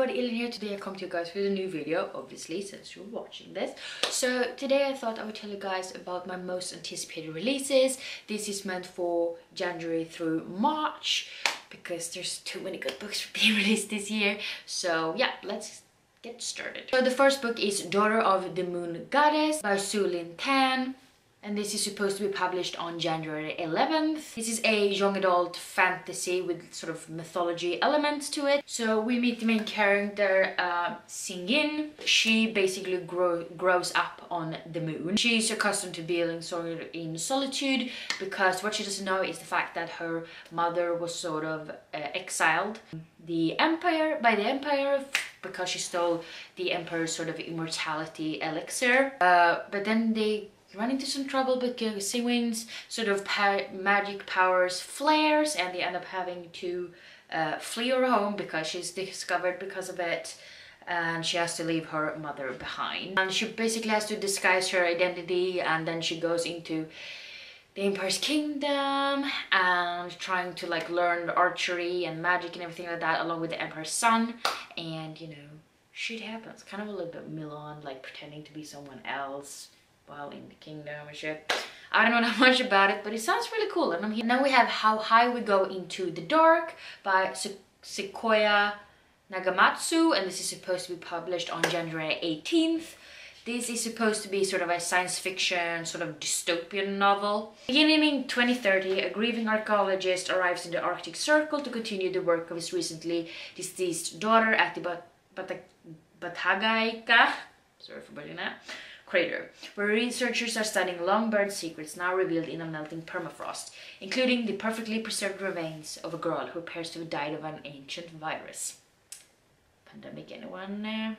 everybody, Ellen here. Today I come to you guys with a new video, obviously, since you're watching this. So today I thought I would tell you guys about my most anticipated releases. This is meant for January through March, because there's too many good books being released this year. So yeah, let's get started. So the first book is Daughter of the Moon Goddess by Su Lin Tan. And this is supposed to be published on January 11th. This is a young adult fantasy with sort of mythology elements to it. So we meet the main character, Xingyin. She basically grows up on the moon. She's accustomed to being sort of in solitude, because what she doesn't know is the fact that her mother was sort of exiled by the Empire because she stole the Emperor's sort of immortality elixir. But then they run into some trouble because Xingyin's sort of magic powers flares, and they end up having to flee her home because she's discovered because of it, and she has to leave her mother behind. And she basically has to disguise her identity, and then she goes into the Empire's kingdom and trying to like learn archery and magic and everything like that along with the Emperor's son. And you know, shit happens. Kind of a little bit Milan, like pretending to be someone else while in the kingdom and shit. I don't know that much about it, but it sounds really cool. And I'm here. Now we have How High We Go Into the Dark by Sequoia Nagamatsu, and this is supposed to be published on January 18th. This is supposed to be sort of a science fiction, sort of dystopian novel. Beginning in 2030, a grieving archaeologist arrives in the Arctic Circle to continue the work of his recently deceased daughter at the Batagaika, sorry for butchering that, crater, where researchers are studying long-buried secrets now revealed in a melting permafrost, including the perfectly preserved remains of a girl who appears to have died of an ancient virus. Pandemic, anyone?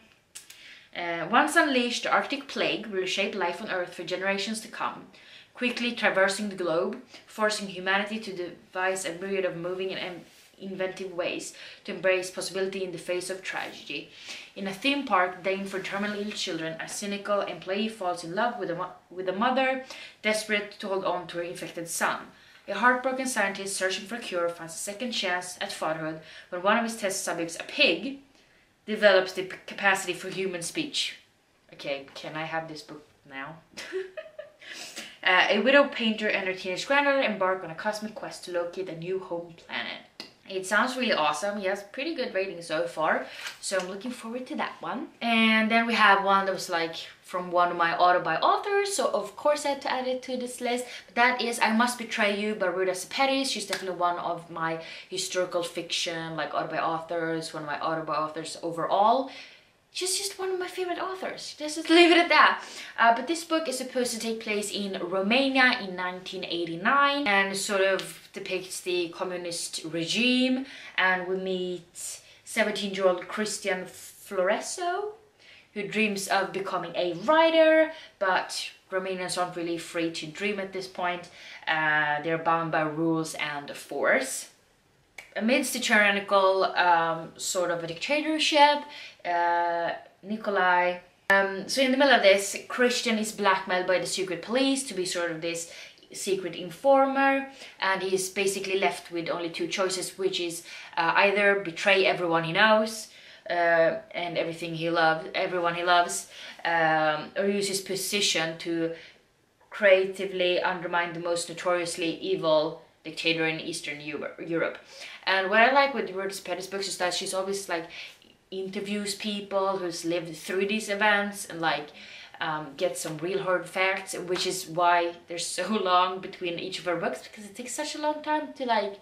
Once unleashed, the Arctic plague will reshape life on Earth for generations to come, quickly traversing the globe, forcing humanity to devise a myriad of moving and inventive ways to embrace possibility in the face of tragedy. In a theme park named for terminally ill children, a cynical employee falls in love with a mother desperate to hold on to her infected son. A heartbroken scientist searching for a cure finds a second chance at fatherhood when one of his test subjects, a pig, develops the capacity for human speech. Okay, can I have this book now? A widow painter and her teenage granddaughter embark on a cosmic quest to locate a new home planet. It sounds really awesome. He has pretty good ratings so far, so I'm looking forward to that one. And then we have one that was like from one of my auto-buy authors, so of course I had to add it to this list. But that is I Must Betray You by Ruta Sepetys. She's definitely one of my historical fiction, like auto-buy authors, one of my auto-buy authors overall. She's just one of my favorite authors. Let's just leave it at that. But this book is supposed to take place in Romania in 1989 and sort of depicts the communist regime. And we meet 17-year-old Christian Floreso, who dreams of becoming a writer, but Romanians aren't really free to dream at this point. They're bound by rules and force. Amidst the tyrannical sort of a dictatorship, Nikolai. So in the middle of this, Christian is blackmailed by the secret police to be sort of this secret informer, and he's basically left with only two choices, which is either betray everyone he knows and everything he loves, or use his position to creatively undermine the most notoriously evil dictator in Eastern Europe. And what I like with Ruta Sepetys' books is that she's always like interviews people who's lived through these events and like get some real hard facts, which is why there's so long between each of her books, because it takes such a long time to like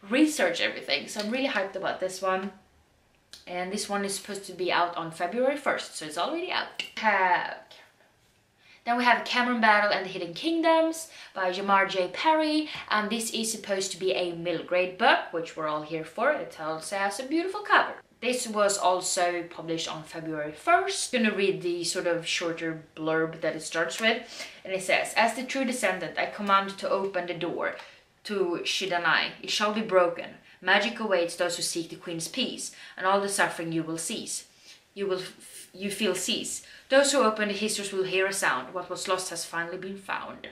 research everything. So I'm really hyped about this one. And this one is supposed to be out on February 1st, so it's already out. Then we have Cameron Battle and the Hidden Kingdoms by Jamar J. Perry, and this is supposed to be a middle grade book, which we're all here for. It also has a beautiful cover. This was also published on February 1st. I'm gonna read the sort of shorter blurb that it starts with, and it says, "As the true descendant, I command you to open the door to Shidanai. It shall be broken. Magic awaits those who seek the Queen's peace, and all the suffering you will cease. You feel cease. Those who open the histories will hear a sound. What was lost has finally been found."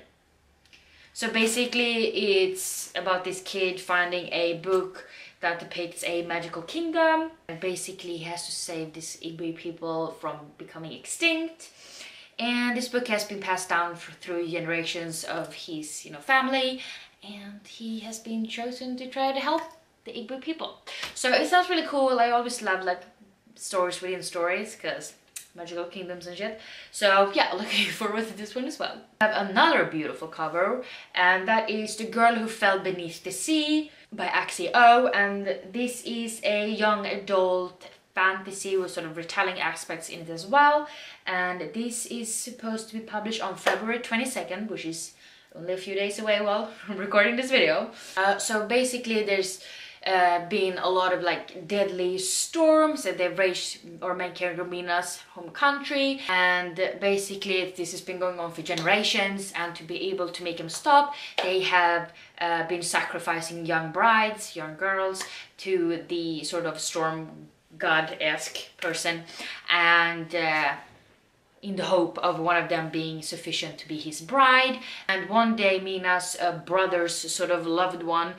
So basically it's about this kid finding a book that depicts a magical kingdom, and basically he has to save these Igbo people from becoming extinct. And this book has been passed down through generations of his, family, and he has been chosen to try to help the Igbo people. So it sounds really cool. I always love like stories within stories, because magical kingdoms and shit. So yeah, looking forward to this one as well. I have another beautiful cover, and that is The Girl Who Fell Beneath the Sea by Axie O, and this is a young adult fantasy with sort of retelling aspects in it as well, and this is supposed to be published on February 22nd, which is only a few days away while I'm recording this video. So basically there's been a lot of like deadly storms that they've raged our main character Mina's home country, and basically this has been going on for generations, and to be able to make them stop, they have been sacrificing young brides, young girls, to the sort of storm god-esque person, and in the hope of one of them being sufficient to be his bride. And one day Mina's brother's sort of loved one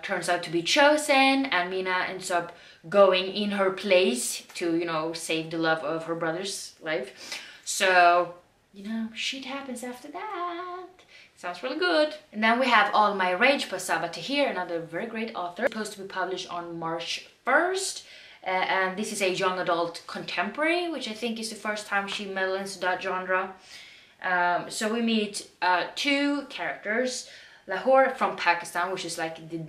turns out to be chosen, and Mina ends up going in her place to, save the love of her brother's life. So, shit happens after that. Sounds really good. And then we have All My Rage by Sabaa Tahir, another very great author. Supposed to be published on March 1st. And this is a young adult contemporary, which I think is the first time she meddled into that genre. So we meet two characters. Lahore from Pakistan, which is like the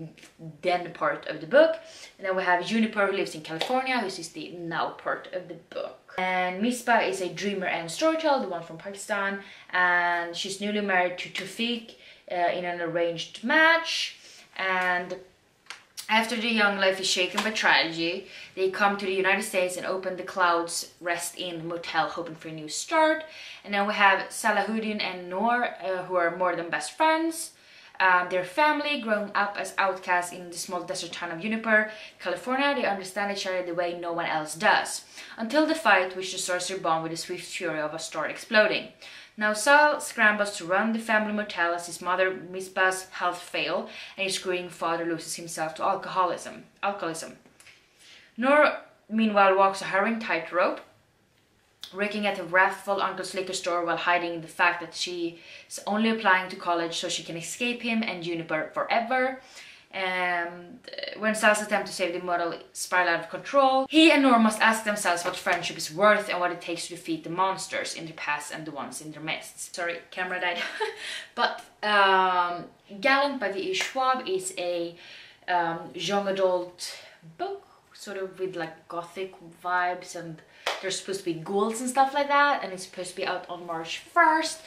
then part of the book. And then we have Juniper, who lives in California, which is the now part of the book. And Misbah is a dreamer and storyteller, the one from Pakistan. And she's newly married to Tawfiq in an arranged match. And after the young life is shaken by tragedy, they come to the United States and open the Clouds Rest Inn motel, hoping for a new start. And then we have Salahuddin and Noor, who are more than best friends. Their family, growing up as outcasts in the small desert town of Juniper, California, they understand each other the way no one else does. Until the fight, which destroys their bond with the swift fury of a star exploding. Now Sal scrambles to run the family motel as his mother Misbah's health fails and his grieving father loses himself to alcoholism. Noor, meanwhile, walks a harrowing tightrope, working at a wrathful uncle's liquor store while hiding the fact that she is only applying to college so she can escape him and Juniper forever. And when Sal's attempt to save the model spiral out of control, he and Noor must ask themselves what friendship is worth and what it takes to defeat the monsters in their past and the ones in their midst. Sorry, camera died. But Gallant by V.E. Schwab is a young adult book, sort of with like gothic vibes, and there's supposed to be ghouls and stuff like that, and it's supposed to be out on March 1st.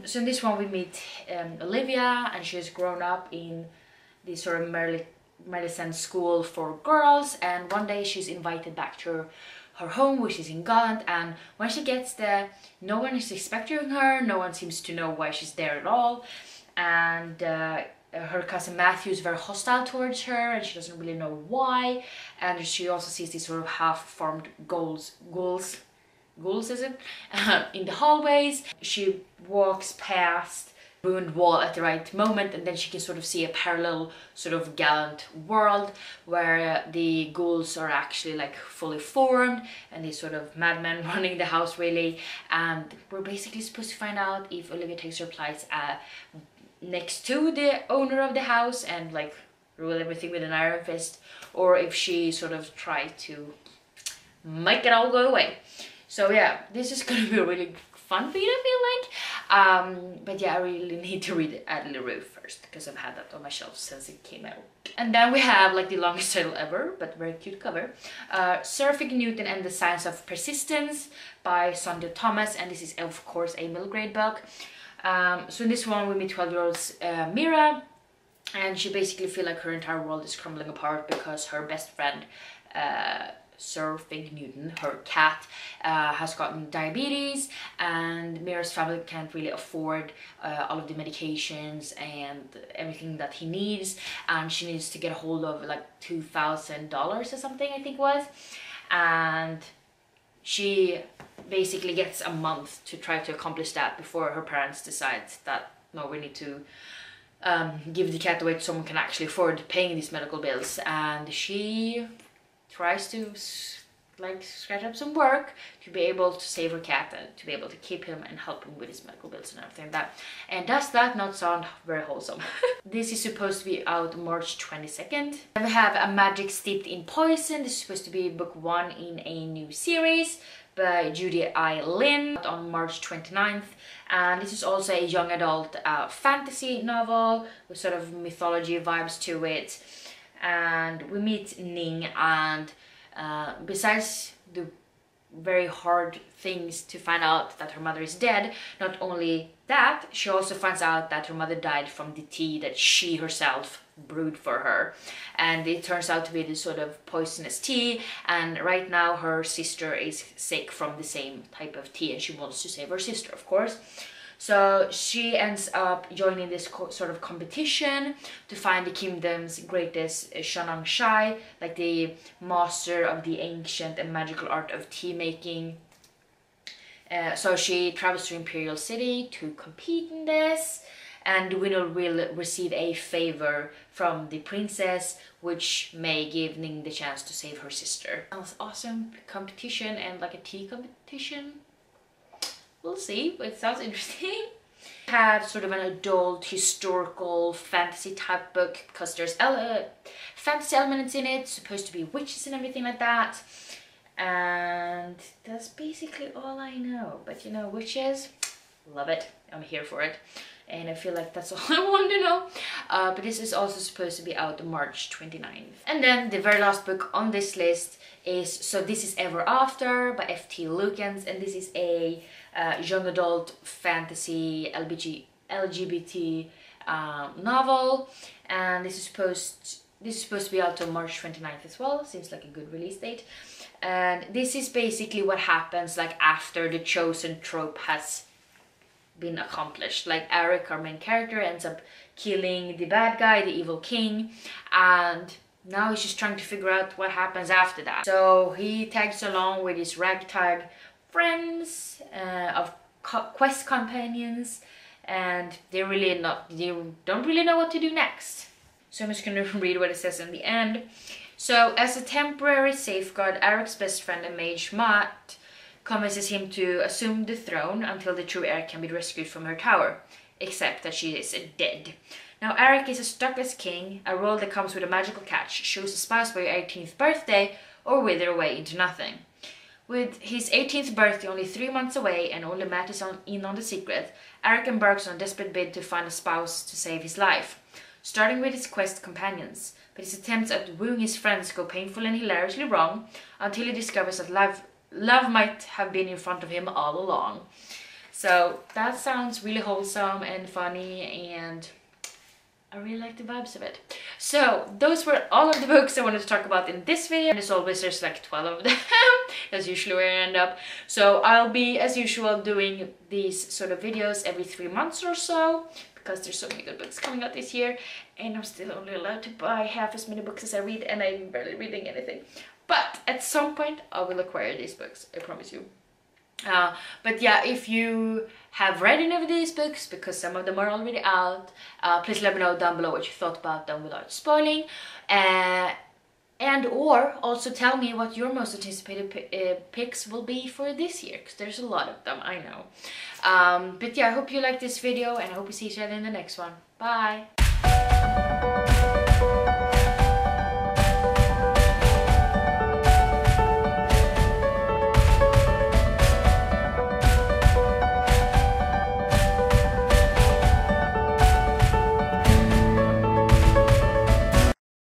So in this one we meet Olivia, and she's grown up in the sort of medicine school for girls, and one day she's invited back to her home, which is in Gallant, and when she gets there, no one is expecting her, no one seems to know why she's there at all, and her cousin Matthew is very hostile towards her, and she doesn't really know why, and she also sees these sort of half-formed ghouls is it? In the hallways. She walks past ruined wall at the right moment, and then she can sort of see a parallel sort of Gallant world where the ghouls are actually like fully formed and these sort of madmen running the house really, and we're basically supposed to find out if Olivia takes her place next to the owner of the house and like rule everything with an iron fist, or if she sort of try to make it all go away. So yeah, this is gonna be a really fun read, I feel like. But yeah, I really need to read Ad LaRue first, because I've had that on my shelf since it came out. And then we have like the longest title ever, but very cute cover. Surfing Newton and the Science of Persistence by Sandhya Thomas, and this is of course a middle grade book. So in this one we meet 12-year-old Mira, and she basically feels like her entire world is crumbling apart because her best friend Surfing Newton, her cat, has gotten diabetes, and Mira's family can't really afford all of the medications and everything that he needs, and she needs to get a hold of like $2,000 or something, I think it was, and she basically gets a month to try to accomplish that before her parents decide that no, we need to give the cat away to someone who can actually afford paying these medical bills. And she tries to like scratch up some work to be able to save her cat and to be able to keep him and help him with his medical bills and everything like that. And does that not sound very wholesome? This is supposed to be out March 22nd. We have A Magic Steeped in Poison. This is supposed to be book 1 in a new series by Judy I. Lin on March 29th. And this is also a young adult fantasy novel with sort of mythology vibes to it. And we meet Ning, and besides the very hard things to find out that her mother is dead, not only that, she also finds out that her mother died from the tea that she herself brewed for her, and it turns out to be this sort of poisonous tea. And right now her sister is sick from the same type of tea, and she wants to save her sister, of course. So she ends up joining this sort of competition to find the kingdom's greatest Shanang Shai, like the master of the ancient and magical art of tea making. So she travels to Imperial City to compete in this, and the winner will receive a favor from the princess, which may give Ning the chance to save her sister. Sounds awesome. Competition and like a tea competition. We'll see, but it sounds interesting. Had sort of an adult historical fantasy type book because there's fantasy elements in it, supposed to be witches and everything like that. And that's basically all I know. But you know, witches, love it. I'm here for it. And I feel like that's all I want to know. But this is also supposed to be out March 29th. And then the very last book on this list is So This Is Ever After by F.T. Lukens, and this is a young adult fantasy LGBT novel, and this is supposed to be out on March 29th as well. Seems like a good release date. And this is basically what happens like after the chosen trope has been accomplished. Like Eric, our main character, ends up killing the bad guy, the evil king, and now he's just trying to figure out what happens after that. So he tags along with his ragtag friends of quest companions, and they don't really know what to do next. So I'm just gonna read what it says in the end. So as a temporary safeguard, Eric's best friend and mage Matt convinces him to assume the throne until the true heir can be rescued from her tower, except that she is dead. Now Eric is stuck as king, a role that comes with a magical catch: choose a spouse by your 18th birthday or wither away into nothing. With his 18th birthday only 3 months away and only Matt is in on the secret, Eric embarks on a desperate bid to find a spouse to save his life, starting with his quest companions. But his attempts at wooing his friends go painful and hilariously wrong until he discovers that love might have been in front of him all along. So that sounds really wholesome and funny, and I really like the vibes of it. So those were all of the books I wanted to talk about in this video, and as always there's like 12 of them. That's usually where I end up. So I'll be, as usual, doing these sort of videos every 3 months or so, because there's so many good books coming out this year, and I'm still only allowed to buy half as many books as I read, and I'm barely reading anything. But at some point I will acquire these books, I promise you. But yeah, if you have read any of these books, because some of them are already out, please let me know down below what you thought about them without spoiling, and or also tell me what your most anticipated picks will be for this year, because there's a lot of them, I know. But yeah, I hope you liked this video, and I hope we see each other in the next one. Bye!